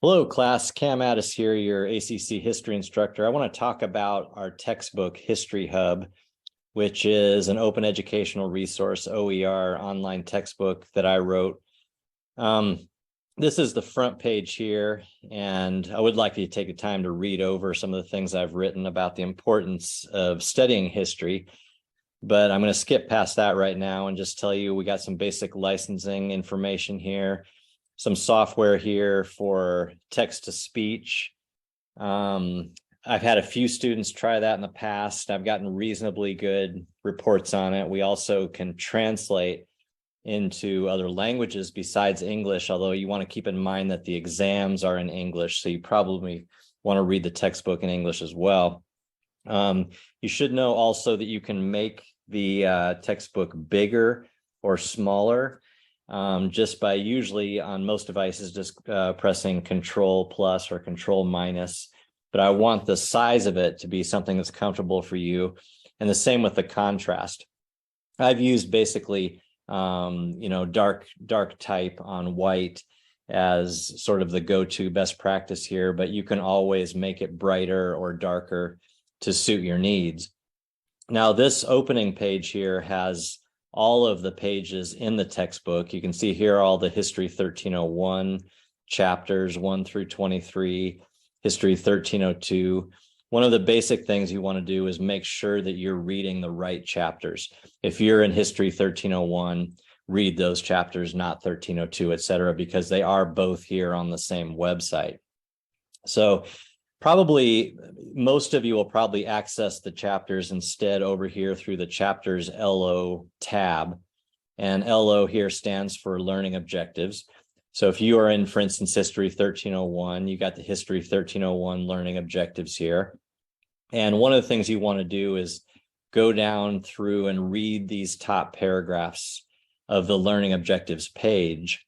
Hello, class. Cam Addis here, your ACC history instructor. I want to talk about our textbook History Hub, which is an open educational resource, OER, online textbook that I wrote. This is the front page here, and I would like you to take the time to read over some of the things I've written about the importance of studying history. But I'm going to skip past that right now and just tell you we got some basic licensing information here, some software here for text to speech. I've had a few students try that in the past. I've gotten reasonably good reports on it. We also can translate into other languages besides English, although you want to keep in mind that the exams are in English, so you probably want to read the textbook in English as well. You should know also that you can make the textbook bigger or smaller just by usually on most devices just pressing Control plus or Control minus. But I want the size of it to be something that's comfortable for you. And the same with the contrast. I've used basically dark type on white as sort of the go-to best practice here, but you can always make it brighter or darker to suit your needs. Now, this opening page here has all of the pages in the textbook. You can see here all the History 1301 chapters 1 through 23, History 1302. One of the basic things you want to do is make sure that you're reading the right chapters. If you're in History 1301, read those chapters, not 1302, etc., because they are both here on the same website. So probably most of you will probably access the chapters instead over here through the chapters LO tab. And LO here stands for learning objectives. So if you are in, for instance, History 1301, you got the History 1301 learning objectives here. And one of the things you want to do is go down through and read these top paragraphs of the learning objectives page.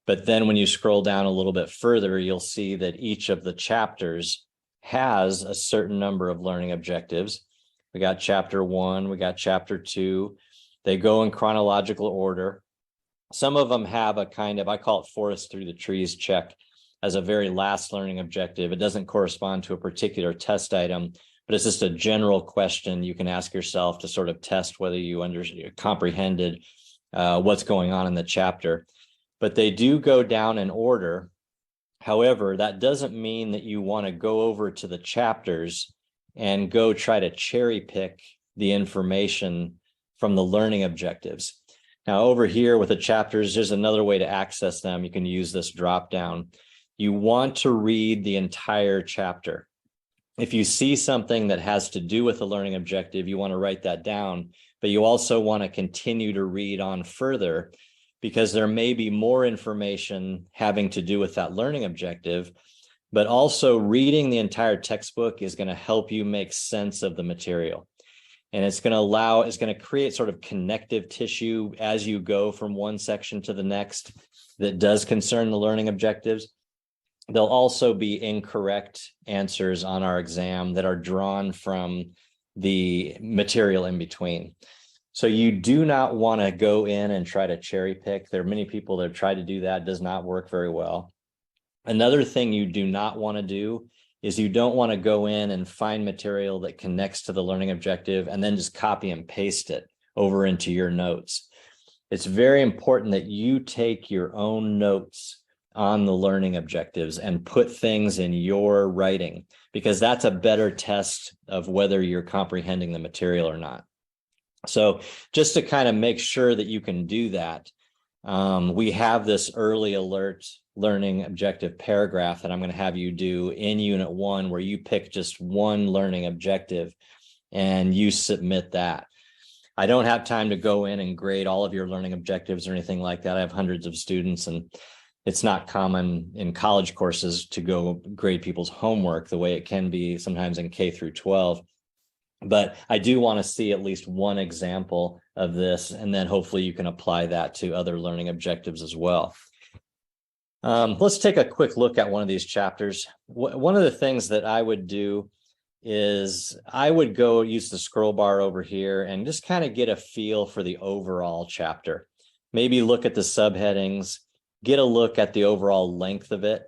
But then when you scroll down a little bit further, you'll see that each of the chapters has a certain number of learning objectives. We got chapter 1, we got chapter 2. They go in chronological order. Some of them have a kind of, I call it forest through the trees check as a very last learning objective. It doesn't correspond to a particular test item, but it's just a general question you can ask yourself to sort of test whether you comprehended what's going on in the chapter. But they do go down in order. However, that doesn't mean that you want to go over to the chapters and go try to cherry pick the information from the learning objectives. Now, over here with the chapters, there's another way to access them. You can use this drop down. You want to read the entire chapter. If you see something that has to do with the learning objective, you want to write that down, but you also want to continue to read on further, because there may be more information having to do with that learning objective, but also reading the entire textbook is going to help you make sense of the material. And it's going to create sort of connective tissue as you go from one section to the next that does concern the learning objectives. There'll also be incorrect answers on our exam that are drawn from the material in between. So you do not want to go in and try to cherry pick. There are many people that have tried to do that. It does not work very well. Another thing you do not want to do is you don't want to go in and find material that connects to the learning objective and then just copy and paste it over into your notes. It's very important that you take your own notes on the learning objectives and put things in your writing, because that's a better test of whether you're comprehending the material or not. So just to kind of make sure that you can do that, we have this early alert learning objective paragraph that I'm going to have you do in Unit 1, where you pick just one learning objective and you submit that. I don't have time to go in and grade all of your learning objectives or anything like that. I have hundreds of students, and it's not common in college courses to go grade people's homework the way it can be sometimes in K through 12. But I do want to see at least one example of this, and then hopefully you can apply that to other learning objectives as well. Let's take a quick look at one of these chapters. One of the things that I would do is I would go use the scroll bar over here and just kind of get a feel for the overall chapter. Maybe look at the subheadings, get a look at the overall length of it.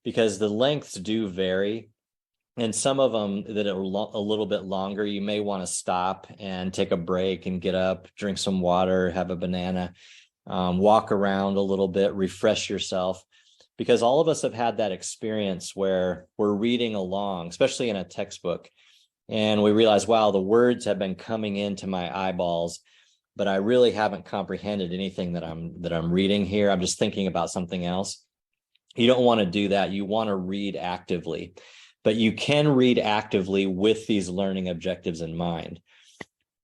because the lengths do vary. And some of them that are a little bit longer, you may want to stop and take a break and get up, drink some water, have a banana, walk around a little bit, refresh yourself. Because all of us have had that experience where we're reading along, especially in a textbook, and we realize, wow, the words have been coming into my eyeballs, but I really haven't comprehended anything that I'm reading here. I'm just thinking about something else. You don't want to do that. You want to read actively, but you can read actively with these learning objectives in mind.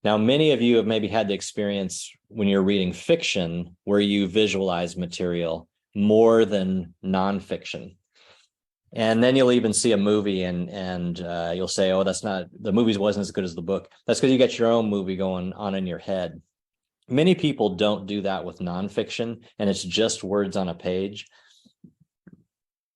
Now, many of you have maybe had the experience when you're reading fiction where you visualize material more than nonfiction. And then you'll even see a movie and you'll say, oh, the movie wasn't as good as the book. That's because you got your own movie going on in your head. Many people don't do that with nonfiction, and it's just words on a page.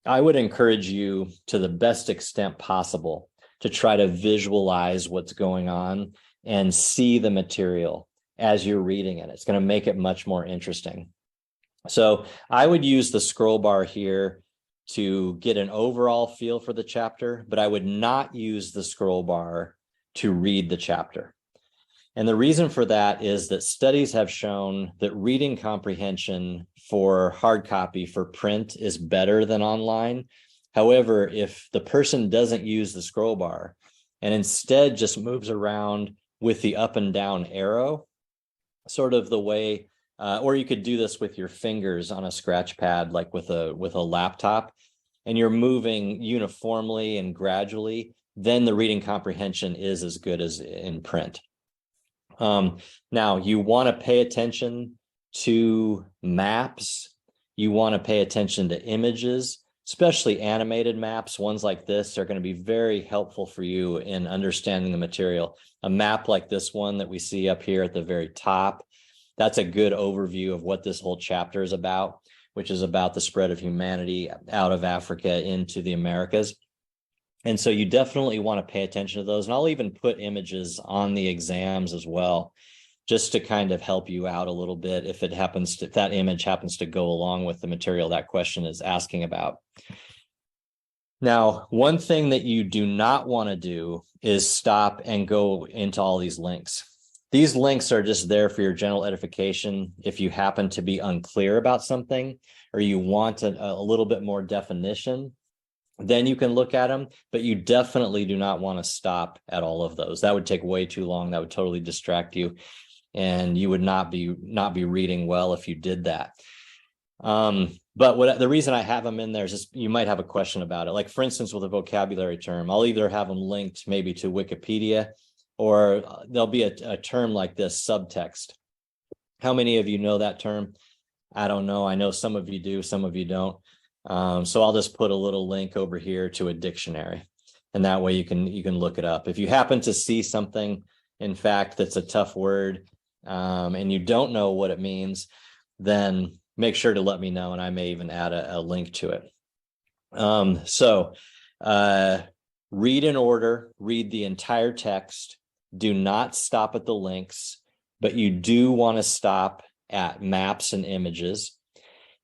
I would encourage you to the best extent possible to try to visualize what's going on and see the material as you're reading it. It's going to make it much more interesting. So I would use the scroll bar here to get an overall feel for the chapter, but I would not use the scroll bar to read the chapter. And the reason for that is that studies have shown that reading comprehension for hard copy, for print, is better than online. However, if the person doesn't use the scroll bar and instead just moves around with the up and down arrow, sort of the way, or you could do this with your fingers on a scratch pad, like with a laptop, and you're moving uniformly and gradually, then the reading comprehension is as good as in print. Now, you want to pay attention to maps. You want to pay attention to images, especially animated maps. Ones like this are going to be very helpful for you in understanding the material. A map like this one that we see up here at the very top, that's a good overview of what this whole chapter is about, which is about the spread of humanity out of Africa into the Americas. And so you definitely want to pay attention to those. And I'll even put images on the exams as well, just to kind of help you out a little bit if that image happens to go along with the material that question is asking about. Now, one thing that you do not want to do is stop and go into all these links. These links are just there for your general edification. If you happen to be unclear about something or you want a little bit more definition, then you can look at them, but you definitely do not want to stop at all of those. That would take way too long. That would totally distract you, and you would not be reading well if you did that. But the reason I have them in there is just you might have a question about it. Like, for instance, with a vocabulary term, I'll either have them linked maybe to Wikipedia, or there'll be a term like this, subtext. How many of you know that term? I don't know. I know some of you do, some of you don't. So I'll just put a little link over here to a dictionary, and that way you can look it up. If you happen to see something, in fact, that's a tough word, and you don't know what it means, then make sure to let me know, and I may even add a link to it. So read in order, read the entire text. Do not stop at the links, but you do want to stop at maps and images.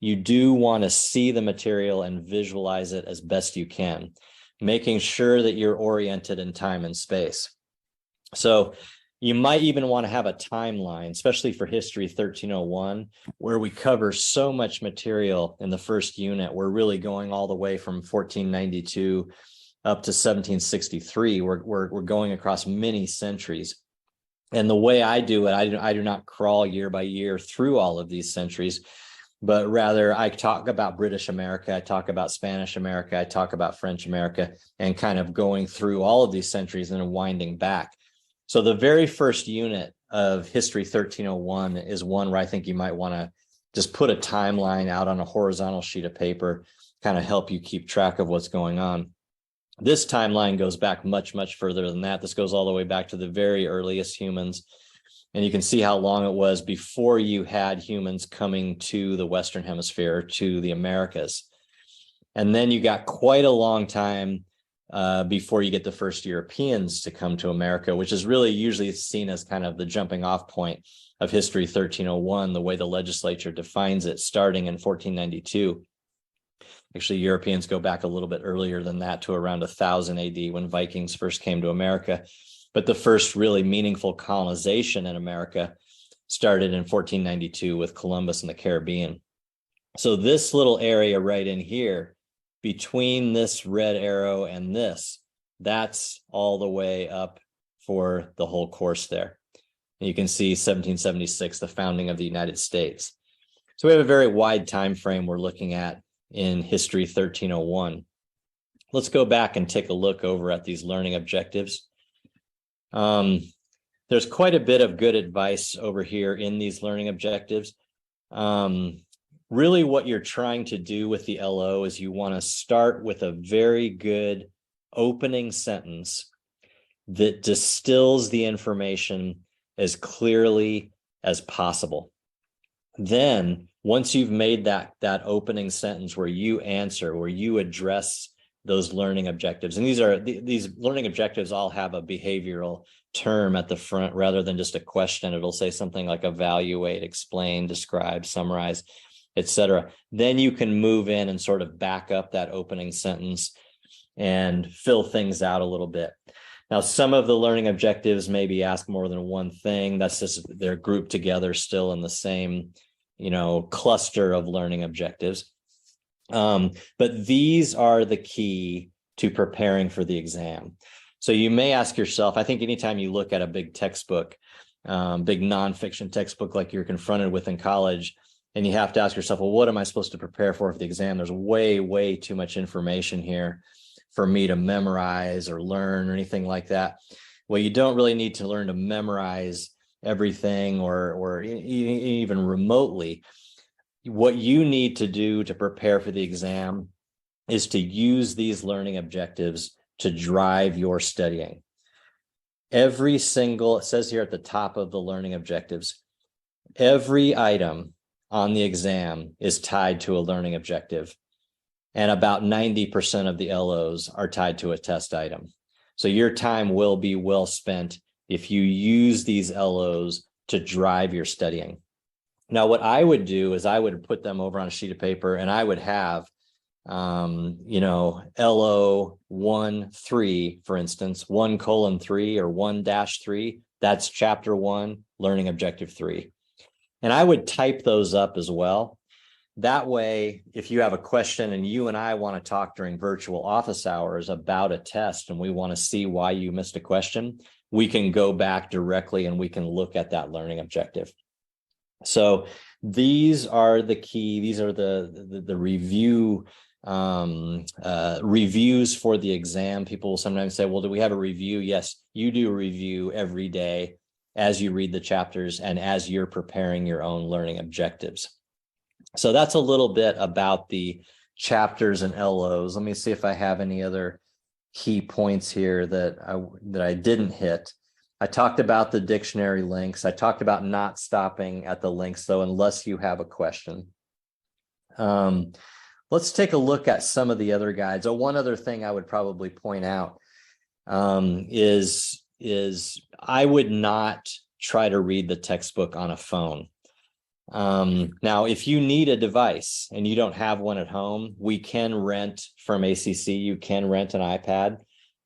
You do want to see the material and visualize it as best you can, making sure that you're oriented in time and space. So you might even want to have a timeline, especially for History 1301, where we cover so much material in the first unit. We're really going all the way from 1492 up to 1763. We're going across many centuries. And the way I do it, I do not crawl year by year through all of these centuries, but rather I talk about British America, I talk about Spanish America, I talk about French America, and kind of going through all of these centuries and then winding back. So the very first unit of History 1301 is one where I think you might want to just put a timeline out on a horizontal sheet of paper, kind of help you keep track of what's going on. This timeline goes back much, much further than that. This goes all the way back to the very earliest humans. And you can see how long it was before you had humans coming to the Western Hemisphere, to the Americas. And then you got quite a long time before you get the first Europeans to come to America, which is really usually seen as kind of the jumping off point of History 1301, the way the legislature defines it, starting in 1492. Actually, Europeans go back a little bit earlier than that, to around 1000 AD, when Vikings first came to America. But the first really meaningful colonization in America started in 1492 with Columbus and the Caribbean. So this little area right in here, between this red arrow and this, that's all the way up for the whole course there. And you can see 1776, the founding of the United States. So we have a very wide time frame we're looking at in History 1301. Let's go back and take a look over at these learning objectives. There's quite a bit of good advice over here in these learning objectives. Really what you're trying to do with the LO is you want to start with a very good opening sentence that distills the information as clearly as possible. Then, once you've made that opening sentence where you answer, where you address those learning objectives, and these learning objectives all have a behavioral term at the front rather than just a question. It'll say something like evaluate, explain, describe, summarize, etc. Then you can move in and sort of back up that opening sentence and fill things out a little bit. Now, some of the learning objectives maybe ask more than one thing. That's just, they're grouped together still in the same, cluster of learning objectives. But these are the key to preparing for the exam. So you may ask yourself, I think anytime you look at a big textbook, big nonfiction textbook like you're confronted with in college, and you have to ask yourself, well, what am I supposed to prepare for the exam? There's way, way too much information here for me to memorize or learn or anything like that. Well, you don't really need to learn to memorize everything or even remotely. What you need to do to prepare for the exam is to use these learning objectives to drive your studying. It says here at the top of the learning objectives, every item on the exam is tied to a learning objective. And about 90% of the LOs are tied to a test item. So your time will be well spent if you use these LOs to drive your studying. Now, what I would do is I would put them over on a sheet of paper, and I would have, LO 1-3, for instance, 1:3 or 1-3. That's chapter 1, learning objective 3. And I would type those up as well. That way, if you have a question and you and I want to talk during virtual office hours about a test and we want to see why you missed a question, we can go back directly and we can look at that learning objective. So these are the key. These are the review reviews for the exam. People will sometimes say, well, do we have a review? Yes, you do a review every day as you read the chapters and as you're preparing your own learning objectives. So that's a little bit about the chapters and LOs. Let me see if I have any other key points here that I didn't hit. I talked about the dictionary links. I talked about not stopping at the links, though, unless you have a question. Let's take a look at some of the other guides. One other thing I would probably point out is I would not try to read the textbook on a phone. Now, if you need a device and you don't have one at home, we can rent from ACC. You can rent an iPad,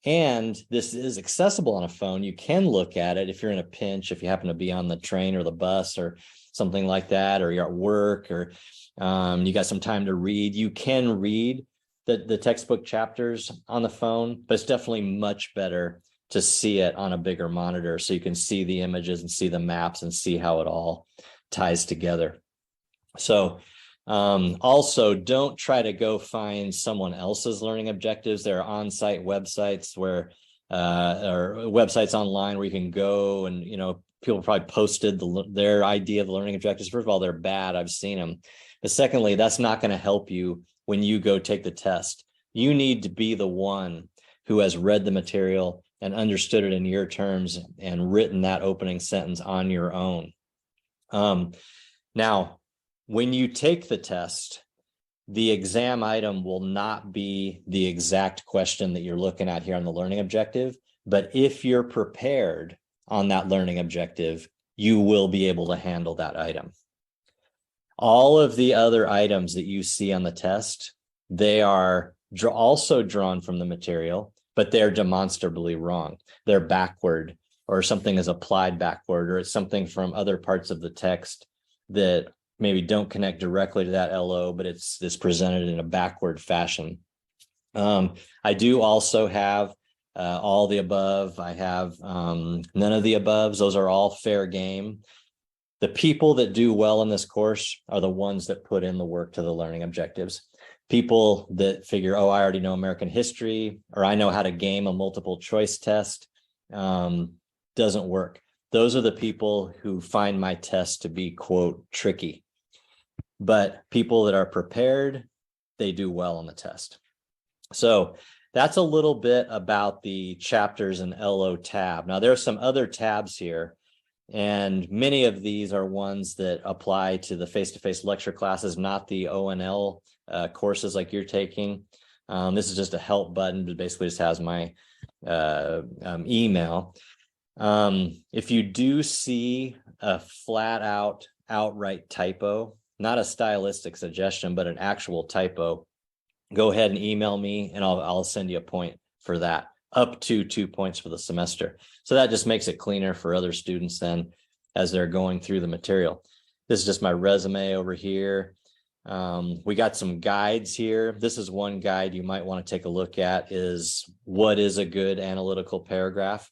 and this is accessible on a phone. You can look at it if you're in a pinch, if you happen to be on the train or the bus or something like that, or you're at work, or you got some time to read. You can read the textbook chapters on the phone, but it's definitely much better to see it on a bigger monitor so you can see the images and see the maps and see how it all ties together. So also, don't try to go find someone else's learning objectives. There are on-site websites or websites online where you can go and, people probably posted their idea of the learning objectives. First of all, they're bad. I've seen them. But secondly, that's not going to help you when you go take the test. You need to be the one who has read the material and understood it in your terms and written that opening sentence on your own. Now, when you take the test, the exam item will not be the exact question that you're looking at here on the learning objective, but if you're prepared on that learning objective, you will be able to handle that item. All of the other items that you see on the test, they are also drawn from the material, but they're demonstrably wrong. They're backward, or something is applied backward, or it's something from other parts of the text that maybe don't connect directly to that LO, but it's presented in a backward fashion. I do also have all the above. I have none of the above. Those are all fair game. The people that do well in this course are the ones that put in the work to the learning objectives. People that figure, oh, I already know American history, or I know how to game a multiple choice test, doesn't work. Those are the people who find my test to be, quote, tricky. But people that are prepared, they do well on the test. So that's a little bit about the chapters in LO tab. Now, there are some other tabs here, and many of these are ones that apply to the face-to-face lecture classes, not the ONL courses like you're taking. This is just a help button, but basically just has my email. If you do see a flat out outright typo, not a stylistic suggestion, but an actual typo, go ahead and email me and I'll send you a point for that, up to 2 points for the semester. So that just makes it cleaner for other students then as they're going through the material. This is just my resume over here. We got some guides here. This is one guide you might want to take a look at, is what is a good analytical paragraph?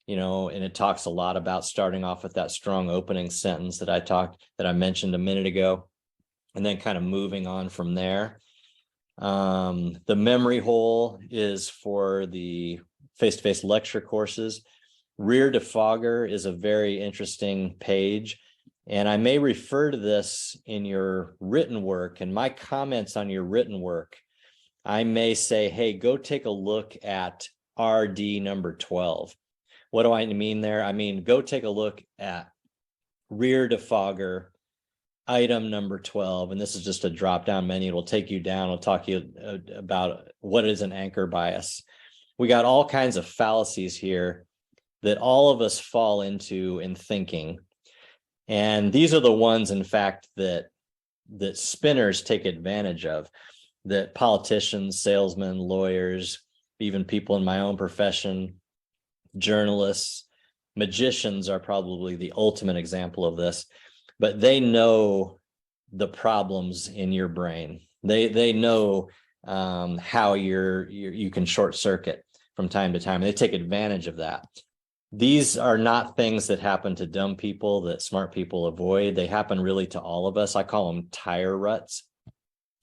You know, and it talks a lot about starting off with that strong opening sentence that I mentioned a minute ago, and then kind of moving on from there. The memory hole is for the face-to-face lecture courses. Rear defogger is a very interesting page, and I may refer to this in your written work. And my comments on your written work, I may say, hey, go take a look at RD number 12. What do I mean there? I mean, go take a look at rear defogger item number 12, and this is just a drop-down menu. It'll take you down. It'll talk to you about what is an anchor bias. We got all kinds of fallacies here that all of us fall into in thinking, and these are the ones, in fact, that spinners take advantage of, that politicians, salesmen, lawyers, even people in my own profession, journalists, magicians are probably the ultimate example of this. But they know the problems in your brain. They know how you can short circuit from time to time. They take advantage of that. These are not things that happen to dumb people that smart people avoid. They happen really to all of us. I call them tire ruts,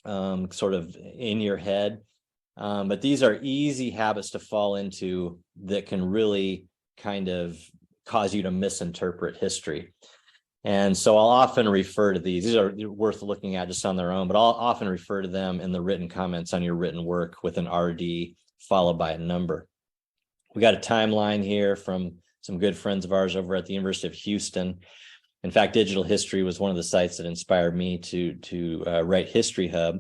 sort of in your head. But these are easy habits to fall into that can really kind of cause you to misinterpret history. And so I'll often refer to these. These are worth looking at just on their own, but I'll often refer to them in the written comments on your written work with an RD followed by a number. We got a timeline here from some good friends of ours over at the University of Houston. In fact, Digital History was one of the sites that inspired me to write History Hub.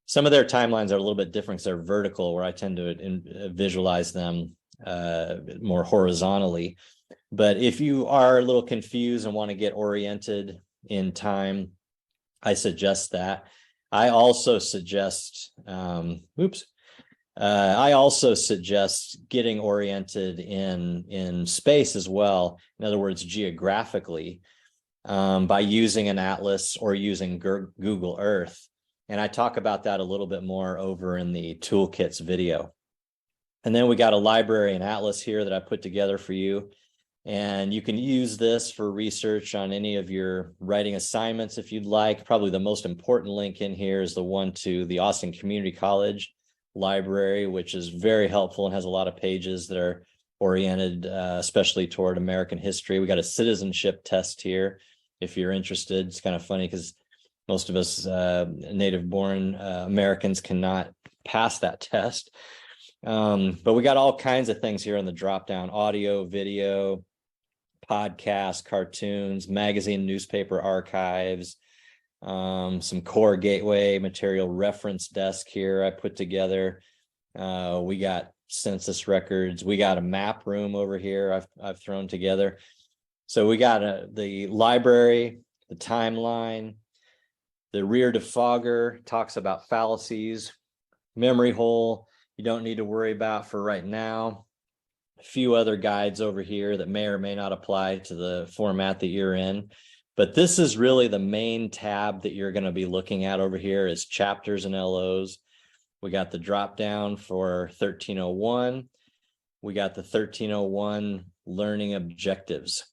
Some of their timelines are a little bit different because they're vertical, where I tend to visualize them more horizontally. But if you are a little confused and want to get oriented in time, I suggest that. I also suggest, getting oriented in space as well. In other words, geographically, by using an atlas or using Google Earth. And I talk about that a little bit more over in the toolkits video. And then we got a library and atlas here that I put together for you. And you can use this for research on any of your writing assignments if you'd like. Probably the most important link in here is the one to the Austin Community College library, which is very helpful and has a lot of pages that are oriented especially toward American history. We got a citizenship test here if you're interested. It's kind of funny because most of us native-born Americans cannot pass that test. But we got all kinds of things here on the drop-down: audio, video, podcasts, cartoons, magazine, newspaper archives, some core gateway material, reference desk here I put together. We got census records. We got a map room over here I've thrown together. So we got the library, the timeline, the rear defogger talks about fallacies. memory hole you don't need to worry about for right now. A few other guides over here that may or may not apply to the format that you're in. But this is really the main tab that you're going to be looking at over here is chapters and LOs. We got the drop down for 1301. We got the 1301 learning objectives.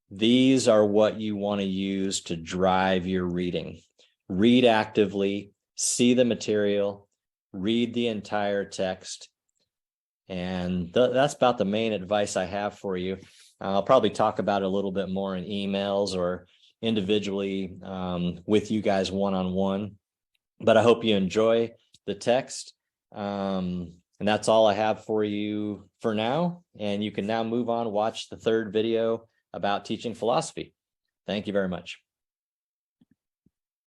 These are what you want to use to drive your reading. Read actively, see the material, read the entire text. And that's about the main advice I have for you. I'll probably talk about it a little bit more in emails or individually with you guys one-on-one. But I hope you enjoy the text. And that's all I have for you for now. And you can now move on, watch the third video about teaching philosophy. Thank you very much.